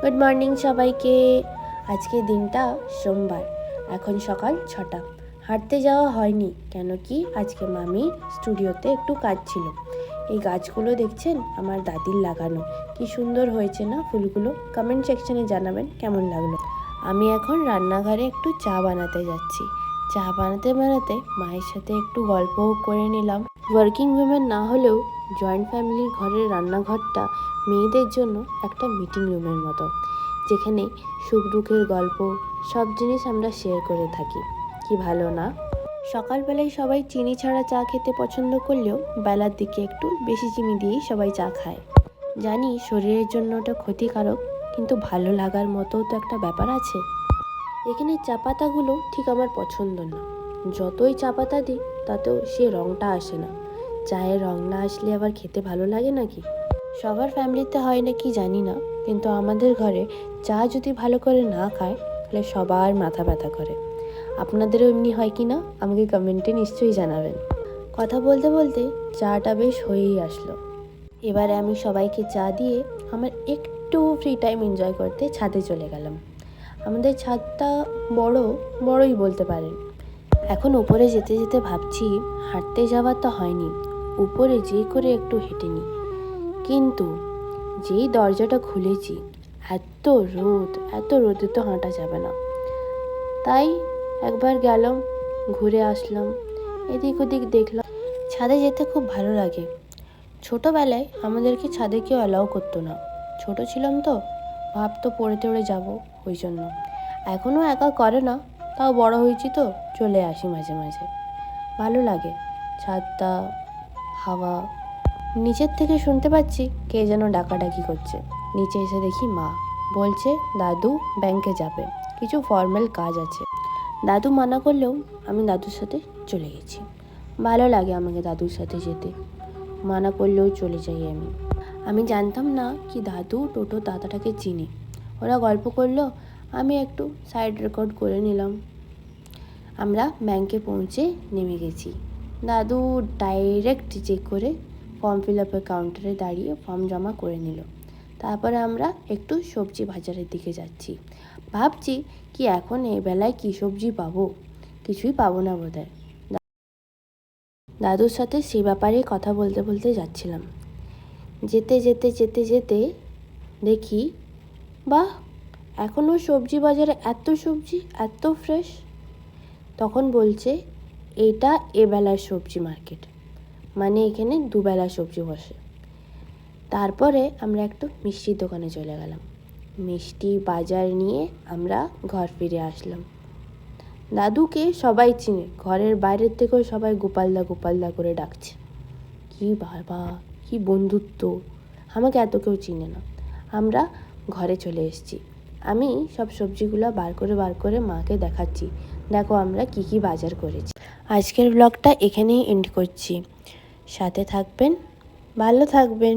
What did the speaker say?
Good morning সবাইকে। আজকে দিনটা সোমবার, এখন সকাল 6টা। হাঁটতে যাওয়া হয়নি, কেন কি আজকে মামির স্টুডিওতে একটু কাজ ছিল। এই গাছগুলো দেখছেন আমার দাদির লাগানো, কি সুন্দর হয়েছে না ফুলগুলো। কমেন্ট সেকশনে জানাবেন কেমন লাগলো। আমি এখন রান্নাঘরে একটু চা বানাতে যাচ্ছি। চা বানাতে বানাতে মায়ের সাথে একটু গল্পও করে নিলাম। ওয়ার্কিং উইমেন না হলেও জয়েন্ট ফ্যামিলির ঘরের রান্নাঘরটা মেয়েদের জন্য একটা মিটিং রুমের মতো, যেখানে সুখ দুঃখের গল্প, সব জিনিস আমরা শেয়ার করে থাকি। কি ভালো না? সকালবেলায় সবাই চিনি ছাড়া চা খেতে পছন্দ করলেও বেলার দিকে একটু বেশি চিনি দিয়েই সবাই চা খায়। জানি শরীরের জন্য ওটা ক্ষতিকারক, কিন্তু ভালো লাগার মতো তো একটা ব্যাপার আছে। এখানে চা পাতাগুলো ঠিক আমার পছন্দ না। যতই চা পাতা দিই তাতেও সে রঙটা আসে না। চায়ের রং না আসলে আবার খেতে ভালো লাগে নাকি? সবার ফ্যামিলিতে হয় না কি জানি না, কিন্তু আমাদের ঘরে চা যদি ভালো করে না খায় তাহলে সবার মাথা ব্যথা করে। আপনাদেরও এমনি হয় কি না আমাকে কমেন্টে নিশ্চয়ই জানাবেন। কথা বলতে বলতে চাটা বেশ হয়েই আসলো। এবারে আমি সবাইকে চা দিয়ে আমার একটু ফ্রি টাইম এনজয় করতে ছাদে চলে গেলাম। আমাদের ছাদটা বড়ই বলতে পারেন। এখন উপরে যেতে যেতে ভাবছি হাঁটতে যাওয়ার তো হয়নি, উপরে যে করে একটু হেঁটে নিই। কিন্তু যেই দরজাটা খুলেছি, এত রোদে তো হাঁটা যাবে না। তাই একবার গেলাম, ঘুরে আসলাম, এদিক ওদিক দেখলাম। ছাদে যেতে খুব ভালো লাগে। ছোটোবেলায় আমাদেরকে ছাদে কেউ অ্যালাউ করতো না, ছোট ছিলাম তো, ভাবতো পড়ে টড়ে যাবো, ওই জন্য। এখনও একা করে না, তাও বড় হয়েছি তো চলে আসি মাঝে মাঝে। ভালো লাগে ছাদটা, হাওয়া। নিচের থেকে শুনতে পাচ্ছি কে যেন ডাকাডাকি করছে। নিচে এসে দেখি মা বলছে দাদু ব্যাংকে যাবে, কিছু ফর্মাল কাজ আছে। দাদু মানা করলেও আমি দাদুর সাথে চলে গেছি। ভালো লাগে আমাকে দাদুর সাথে যেতে, মানা করলেও চলে যাই আমি। আমি জানতাম না কি দাদু টোটো দাদাটাকে চিনি। ওরা গল্প করলো, আমি একটু সাইড রেকর্ড করে নিলাম। আমরা ব্যাংকে পৌঁছে নেমে গেছি। দাদু ডাইরেক্ট চেক করে ফর্ম ফিল আপের কাউন্টারে দাঁড়িয়ে ফর্ম জমা করে নিল। তারপরে আমরা একটু সবজি বাজারের দিকে যাচ্ছি। ভাবছি কি এখন এই বেলায় কী সবজি পাবো, কিছুই পাবো না বোধহয়। দাদুর সাথে সে ব্যাপারে কথা বলতে বলতে যাচ্ছিলাম। যেতে যেতে যেতে যেতে দেখি, বাহ, এখনও সবজি বাজারে এত সবজি, এত ফ্রেশ। তখন বলছে এটা এবেলার সবজি মার্কেট, মানে এখানে দুবেলা সবজি বসে। তারপরে আমরা একটু মিষ্টির দোকানে চলে গেলাম। মিষ্টি বাজার নিয়ে আমরা ঘর ফিরে আসলাম। দাদুকে সবাই চিনে, ঘরের বাইরের থেকেও সবাই গোপালদা করে ডাকছে। কি বাবা, কি বন্ধুত্ব! আমাকে এত কেউ চিনে না। আমরা ঘরে চলে এসেছি। আমি সব সবজিগুলো বার করে মাকে দেখাচ্ছি, দেখো আমরা কি কি বাজার করেছি। আজকের ব্লগটা এখানেই এন্ড করছি। সাথে থাকবেন, ভালো থাকবেন।